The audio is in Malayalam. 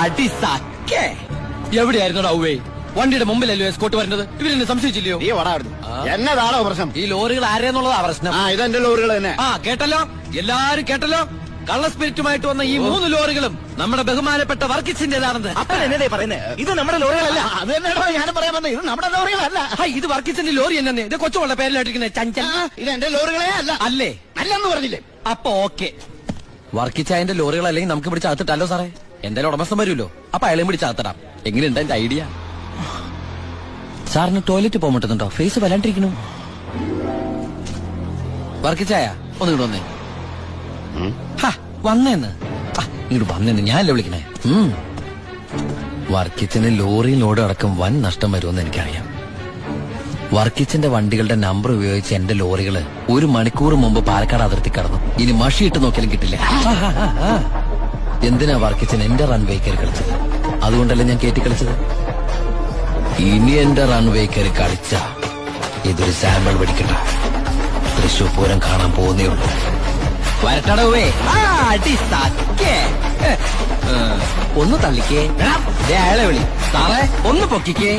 അടി സക്കേ. എവിടെയായിരുന്നു ഔവേ? വണ്ടിയുടെ മുമ്പിലല്ലോ എസ്കോട്ട് വരുന്നത്. ഇവരെന്നെ സംശയിച്ചില്ലയോ? നീ വടായിരുന്നു. എന്നതാണോ പ്രശ്നം? ഈ ലോറികൾ ആരെന്നുള്ളതാ പ്രശ്നം. ഇതെന്റെ ലോറികൾ തന്നെ. കേട്ടല്ലോ, എല്ലാരും കേട്ടല്ലോ. കള്ള സ്പിരിറ്റുമായിട്ട് വന്ന ഈ 3 ലോറികളും നമ്മുടെ ബഹുമാനപ്പെട്ട വർക്കിച്ചിന്റേതാണെന്ന്. അപ്പൻ എന്നതേ പറയുന്നത്? ഇത് നമ്മുടെ ലോറികളല്ല. അത് തന്നെയാണോ ഞാനും പറയാൻ വന്നത്. ഇത് നമ്മുടെ ലോറികളല്ല. ഇത് വർക്കിച്ചിന്റെ ലോറി എന്നെ. ഇത് കൊച്ചുള്ള പേരിലായിട്ടിരിക്കുന്നത് ചഞ്ചൽ. ഇത് എന്റെ ലോറികളെ അല്ല. അല്ലേ? അല്ലെന്ന് പറഞ്ഞില്ലേ? അപ്പൊ ഓക്കെ. വർക്കിച്ചായന്റെ ലോറികൾ അല്ലെങ്കിൽ നമുക്ക് പിടിച്ച് അകത്തിട്ടല്ലോ സാറേ. എന്തായാലും ഉടമസ്ഥൻ വരുമല്ലോ. അപ്പൊ അയാളെയും പിടിച്ച് അകത്തിടാം. എങ്ങനെയുണ്ട് എന്റെ ഐഡിയ? സാറിന് ടോയ്ലറ്റ് പോകാൻ പറ്റുന്നുണ്ടോ? ഫേസ് വല്ലാണ്ടിരിക്കണു. വർക്കിച്ചായ ഒന്ന് ഇങ്ങോട്ട് വന്നേ. വന്നേന്ന് ഇങ്ങോട്ട് വന്നേന്ന്. ഞാനല്ലേ വിളിക്കണേ. വർക്കിച്ചിന് ലോറി ലോഡ് അടക്കം വൻ നഷ്ടം വരുമെന്ന് എനിക്കറിയാം. വർക്കിച്ചിന്റെ വണ്ടികളുടെ നമ്പർ ഉപയോഗിച്ച് എന്റെ ലോറികള് 1 മണിക്കൂർ മുമ്പ് പാലക്കാട് അതിർത്തി കടന്നു. ഇനി മഷിയിട്ട് നോക്കിയാലും കിട്ടില്ല. എന്തിനാ വർക്കിച്ചിന് എന്റെ റൺവേ കയറി കളിച്ചത്? അതുകൊണ്ടല്ലേ ഞാൻ കയറ്റി കളിച്ചത്. ഇനി എന്റെ റൺവേ കയറി കളിച്ച ഇതൊരു സാമ്പിൾ പിടിക്കട്ട. തൃശൂർ പൂരം കാണാൻ പോകുന്നേ ഉള്ളൂ. വരട്ടടവേ. ഒന്ന് തള്ളിക്കേ. അയാളെ വിളി. സാറേ ഒന്ന് പൊക്കിക്കേ.